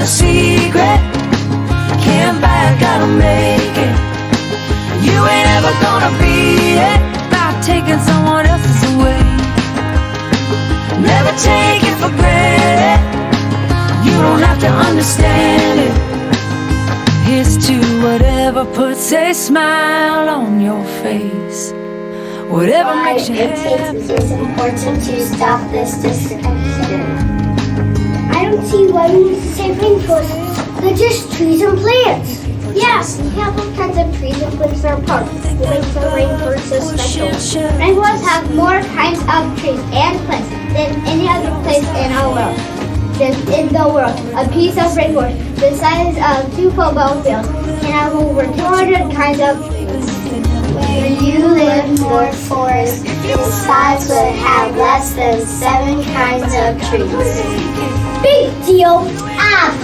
a secret. Can't buy it, gotta make it. You ain't ever gonna beat it by taking someone else's away. Never take it for granted. You don't have to understand it. Here's to whatever puts a smile on your face. Whatever makes you happy. It is important to stop this disconnection. I don't see why we need to save rainforests. They're just trees and plants. Yes, we have all kinds of trees and plants in our park. What makes the rainforest so special? Rainforests have more kinds of trees and plants than any other place in our world. In the world, a piece of rainforest the size of 2 football fields can have over 200 kinds of trees. Where you live, North Forest, the size would have less than 7 kinds of trees. Big deal!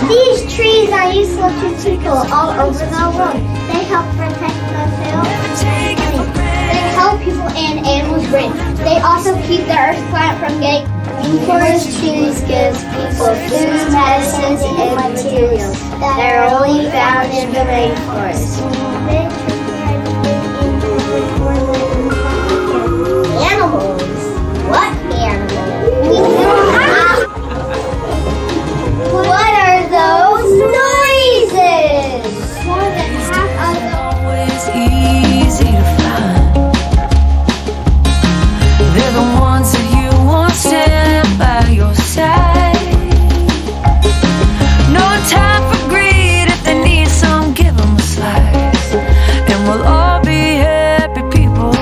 These trees are useful to people all over the world. They help protect the field. They help people and animals breathe. They also keep the earth plant from getting. Rainforest trees give people food, medicines, and materials that are only found in the rainforest. Animals? What animals? What are those noises? More than half of them. Always easy to find. They're the ones that you want stand by your side. No time for greed. If they need some, give them a slice. And we'll all be happy people.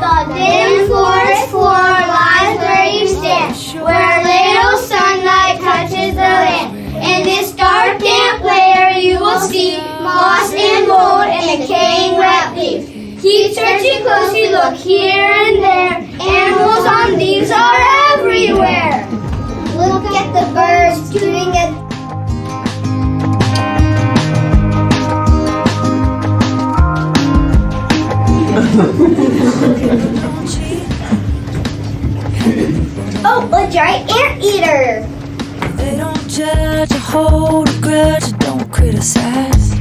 The dim forest floor lies where you stand, where a little sunlight touches the land. In this dark, damp layer, you will see moss and mold and decaying wet leaves. Keep searching closely, look here and there. Animals on leaves are everywhere. Look at the birds doing it. Oh, a giant anteater. They don't judge or hold a grudge or don't criticize.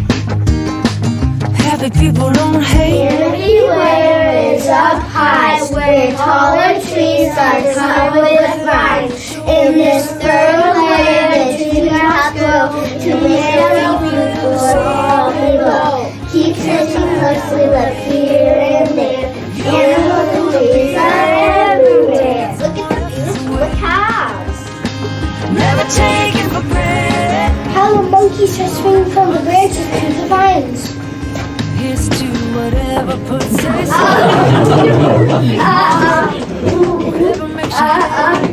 Happy people don't hate. Everywhere is up high, where taller trees are covered with vines. In this third layer, the trees have grown to many people all below. Keep searching closely, look here and there. Animals and trees are everywhere. Look at the beautiful cows. Never take it for granted. How the monkeys are swinging from the branches to the vines. Here's to whatever puts a smile. Whatever makes you happy.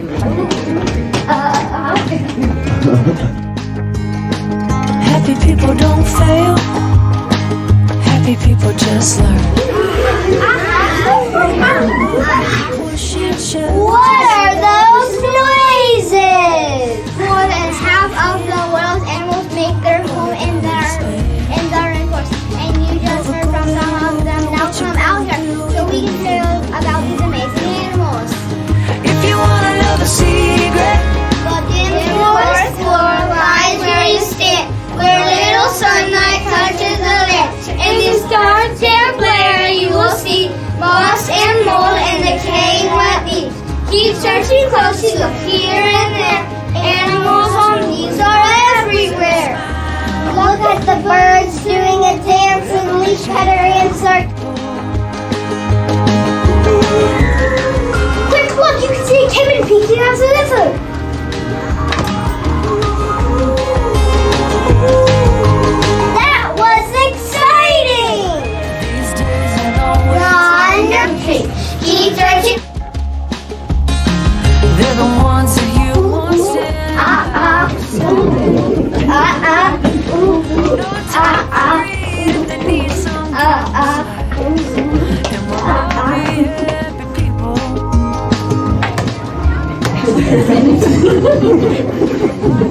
Happy people don't fail. Happy people just learn. What are those noises? More than half of the world's animals make their home in the rainforest, and you just heard from some of them. Now come out here so we can tell you about these amazing animals. If you wanna know the secret, The dim forest floor lies where you stand, where little sunlight touches the land. In this dark, damp layer, you will see moss and mold and decaying wet leaves. Keep searching closely, look here and there. Animals on leaves are everywhere. Look at the birds doing a dance in leaf cutter and circle. Quick, look, you can see a caiman peeking out of the food. That was exciting! these days ain't always. Run, keep searching. They're the ones that you want stand. No time for greed. If they need some, and we'll all be happy people.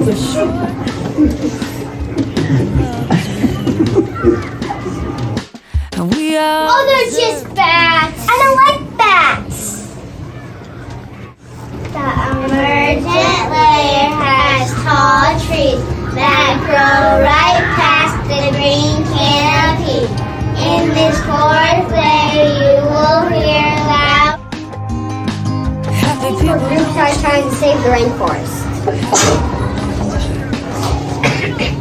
For sure. And we are. Oh, they're just bats. I don't like bats. The emergent layer has tall trees. grow right past the green canopy. In this forest there you will hear loud. Happy People people groups are trying to save the rainforest.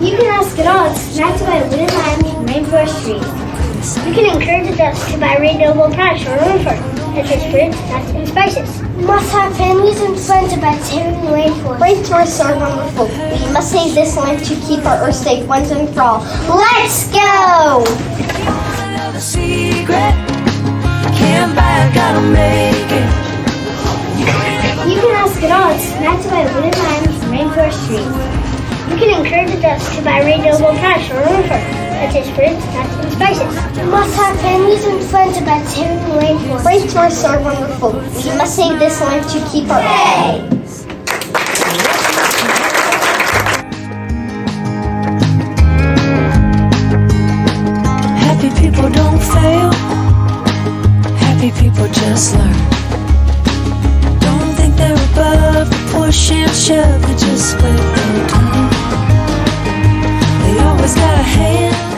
You can ask it all. It's sponsored by Wooded Land Rainforest Trees. You can encourage us to buy renewable products from rainforest, such as fruits, nuts, and spices. We must have families and friends about saving the rainforest. Rainforests are wonderful. We must save this land to keep our earth safe once and for all. Let's go! the secret. Can't buy it, gotta make it. You can ask it all. It's sponsored by Wooded Land Rainforest Trees. You can encourage us to buy renewable products from rainforest, such as fruits, nuts, and spices. We must have families and friends about saving the rainforest. Rainforests are wonderful. We must save this land to keep our Happy people don't fail. Happy people just learn. Don't think they're above the push and shove. They just wait their turn. They always got a hand